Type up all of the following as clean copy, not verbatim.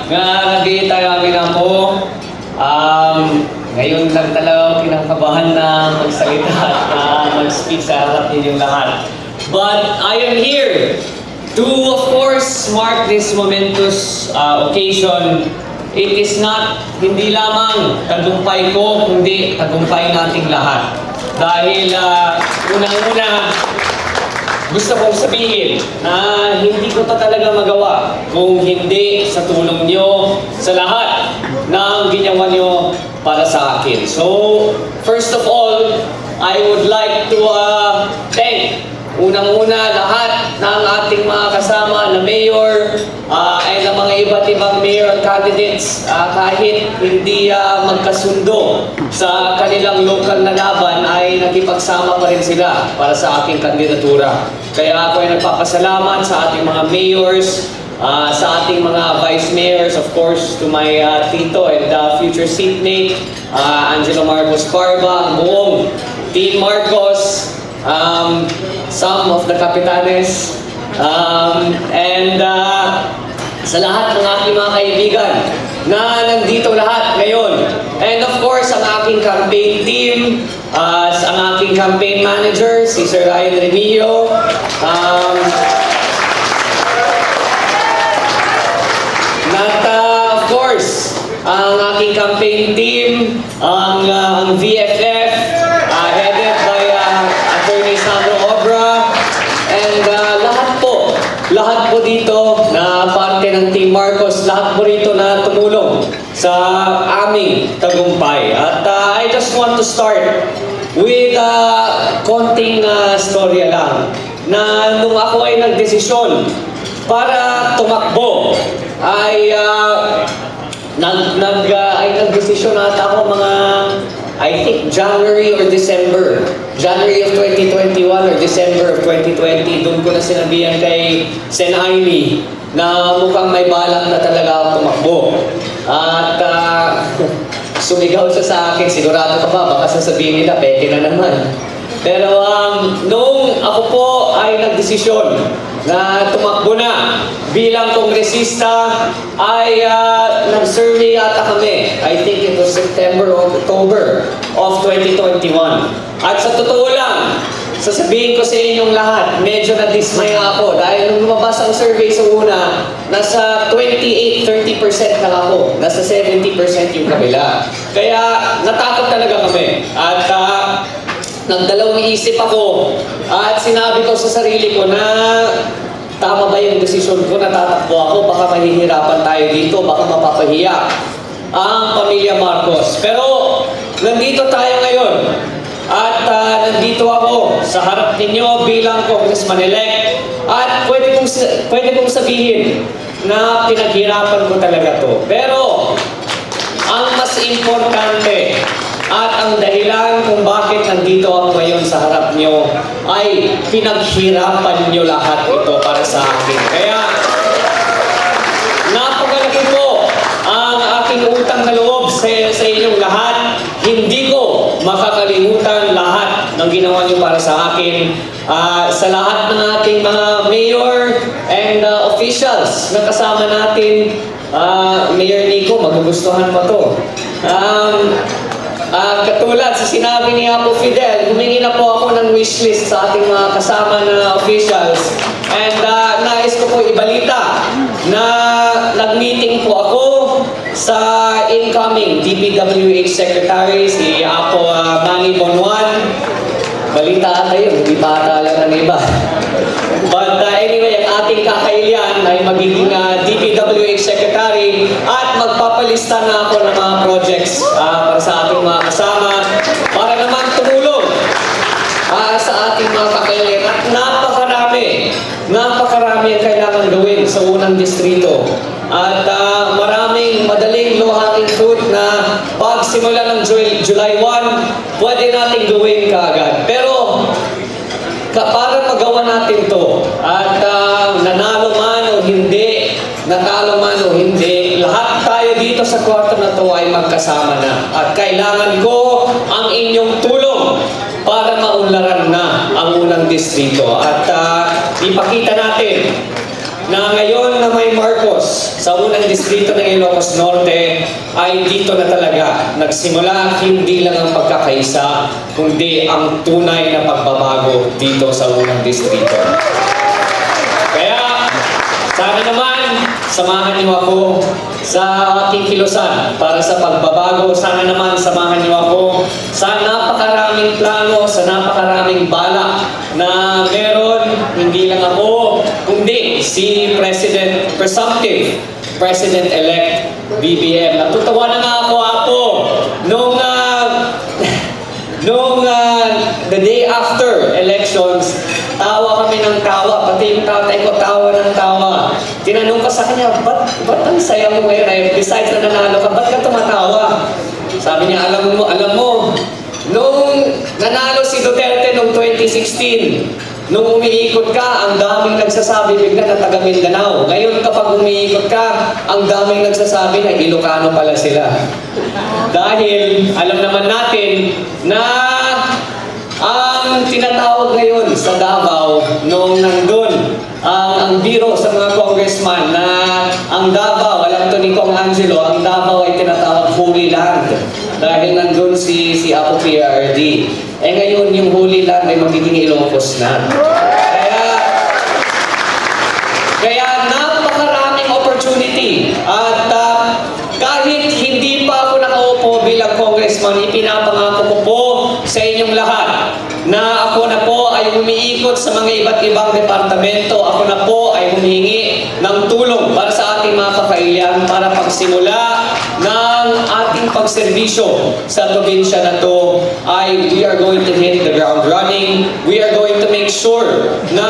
nga nag-iitay namin ako. Ngayon lang talaga kinakabahan na magsalita at mag-speak sa harap ninyong lahat. But I am here to, of course, mark this momentous occasion. It is not, hindi lamang tagumpay ko, kundi tagumpay nating lahat. Dahil unang-una, gusto kong sabihin na hindi ko pa talaga magawa kung hindi sa tulong nyo sa lahat ng ginawa nyo para sa akin. So, first of all, I would like to thank unang-una lahat ng ating mga kasama na mayor ay ng mga iba't ibang mayor candidates kahit hindi magkasundo sa kanilang local na laban ay nakipagsama pa rin sila para sa aking kandidatura. Kaya ako ay nagpapasalamat sa ating mga mayors, sa ating mga vice mayors, of course, to my tito and future seatmate, Angelo Marcos Barba, ang buong Team Marcos, some of the kapitanes, and sa lahat ng aking mga kaibigan na nandito lahat ngayon. And of course, ang aking campaign team, ang aking campaign manager, si Sir Ryan Remillo, of course, ang aking campaign team, ang VFF, headed by Attorney Sandro Obra, and lahat po dito na parte ng Team Marcos, lahat po rito na tumulong sa aming tagumpay. At I just want to start with konting storya lang, na nung ako ay nagdesisyon para tumakbo, ay nagdesisyon ata ako mga, I think, January or December. January of 2021 or December of 2020, doon ko na sinabihan kay Sen Aimee na mukhang may balak na talaga ako tumakbo. At sumigaw siya sa akin, sigurado ka ba? Baka sasabihin nila, peke na naman. Pero noong ako po ay nagdesisyon na tumakbo na bilang kongresista, ay nag-survey ata kami. I think it was September or October of 2021. At sa totoo lang, sasabihin ko sa inyong lahat, medyo na-dismaya ako dahil nung lumabas ang survey sa una, nasa 28-30% lang ako. Nasa 70% yung kabila. Kaya natakot talaga kami. At nagdalawang isip ako at sinabi ko sa sarili ko na tama ba yung desisyon ko na tatakbo ako? Baka mahihirapan tayo dito, baka mapapahiya ang pamilya Marcos. Pero nandito tayo ngayon at nandito ako sa harap ninyo bilang congressman-elect at pwede kong sabihin na pinaghirapan ko talaga to. Pero ang mas importante at ang dahilan kung bakit nandito ako ngayon sa harap nyo ay pinaghirapan nyo lahat ito para sa akin. Kaya napakalaki po ang aking utang na loob sa inyong lahat. Hindi ko makakalimutan lahat ng ginawa nyo para sa akin. Sa lahat ng ating mga mayor and officials na kasama natin, Mayor Nico, magugustuhan mo to. Katulad sa sinabi ni Apo Fidel, humingi na po ako ng wishlist sa ating mga kasama na officials. And nais ko po ibalita na nag-meeting po ako sa incoming DPWH Secretary, si Apo Manny Bonwan. Balita kayo, hindi pa ata alam ng iba. But anyway, ang ating kakailian ay magiging DPWH Secretary at magpapalista na ako ng mga projects para sa ating mga kasama para naman tumulong sa ating mga kakailian. At napakarami ang kailangan gawin sa unang distrito. At maraming madaling low-hanging fruit na pagsimula ng July 1, pwede natin gawin kaagad. Pero para magawa natin to at nanalo man o hindi, natalo man o hindi, lahat tayo dito sa kwarto na to ay magkasama na. At kailangan ko ang inyong tulong para maunlaran na ang unang distrito. At ipakita natin na ngayon na may Manoy Marcos sa unang distrito ng Ilocos Norte ay dito na talaga nagsimula hindi lang ang pagkakaisa, kundi ang tunay na pagbabago dito sa unang distrito. Kaya, sana naman, samahan niyo ako sa ating kilusan para sa pagbabago. Sana naman, samahan niyo ako sa napakaraming plano, sa napakaraming balak na meron, hindi lang ako, kundi si Presumptive President-elect BBM. Natutuwa na nga ako nung the day after elections, tawa kami ng tawa, pati yung tatay ko tawa ng tawa. Tinanong ko sa kanya, ba't ang saya mo ngayon? Besides na nanalo ka, ba't ka tumatawa? Sabi niya, alam mo, nung nanalo si Duterte noong 2016, nung umiikot ka, ang daming nagsasabi bigla na taga Mindanao. Ngayon kapag umiikot ka, ang daming nagsasabi na Ilocano pala sila. Dahil alam naman natin na ang tinatawag ngayon sa Davao nung nandun ang biro sa mga congressman na ang Davao, alam to ni Kong Angelo, ang Davao ay tinatawag Holy Land dahil nandun si Apo PRD. Eh ngayon yung Holy Land ay magiging Ilocos na. Kaya napakaraming opportunity at kahit hindi pa ako nakaupo bilang congressman, ipinapangako ko po sa inyong lahat na ako na po ay umiikot sa mga iba't ibang departamento. Ako na po ay humihingi ng tulong para sa ating mga kakailian para pagsimula ng ating pagserbisyo sa probinsya na to ay we are going to hit the ground running. We are going to make sure na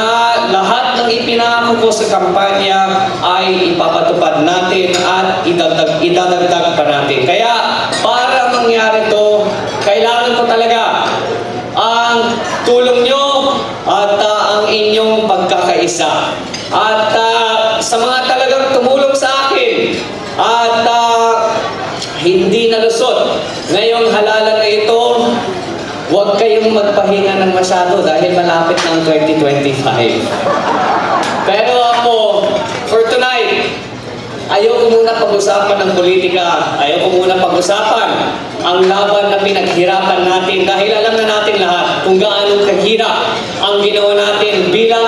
lahat ng ipinangako ko sa kampanya ay ipapatupad natin at idadagdag pa natin. Kaya para mangyari to, kailangan ko talaga ang tulong nyo at ang inyong pagkakaisa. At sa mga talagang tumulong sa akin at hindi nalusot ngayong halalan na ito, huwag kayong magpahinga ng masyado dahil malapit ng 2025. Pero ako, for tonight, ayoko muna pag-usapan ng politika. Ayoko muna pag-usapan ang laban na pinaghirapan natin dahil alam na natin lahat kung gaano kahirap ang ginawa natin bilang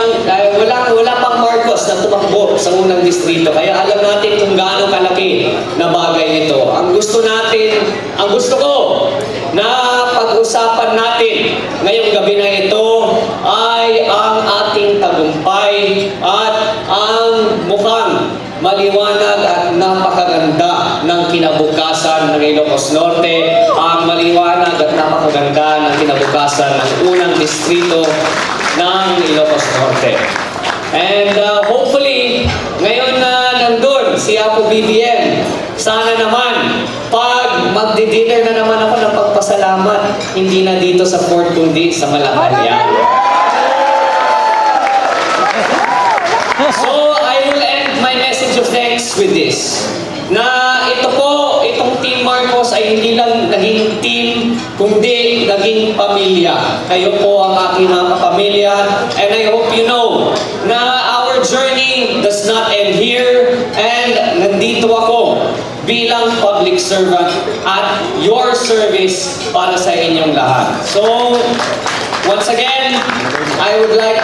wala pang Marcos na tumakbo sa unang distrito. Kaya alam natin kung gaano kalaki na bagay nito. Ang gusto ko na pag-usapan natin ngayong gabi na ito ay ang ating tagumpay at ang mukhang maliwanag at napakaganda ng kinabukasan ng Ilocos Norte, ang maliwanag at napakaganda ng kinabukasan ng unang distrito ng Ilocos Norte. And hopefully, ngayon na nandun si Apo BBM, sana naman, pag magdi-dinner na naman ako ng pagpasalamat, hindi na dito sa Fort kundi sa Malacanang. So, I will end my message of thanks with this. Na itong Team Marcos ay hindi lang naging team, kundi naging pamilya. Kayo po ang aking mga kapamilya. And I hope you know na our journey does not end here. And nandito ako bilang public servant at your service para sa inyong lahat. So, once again, I would like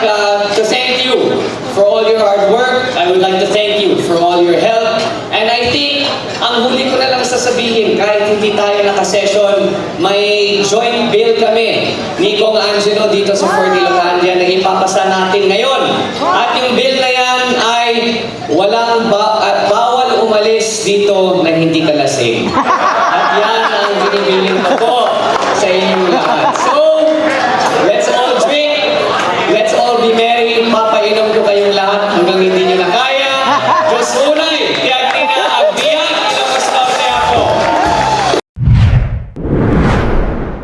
to thank you for all your hard work. I would like to thank you for all your help. And I think, ang huli ko na lang sasabihin, kahit hindi tayo nakasession, may joint bill kami ni Kong Angelo dito sa Fort Ilocos na ipapasa natin ngayon. At yung bill na yan ay bawal umalis dito na hindi ka lasing.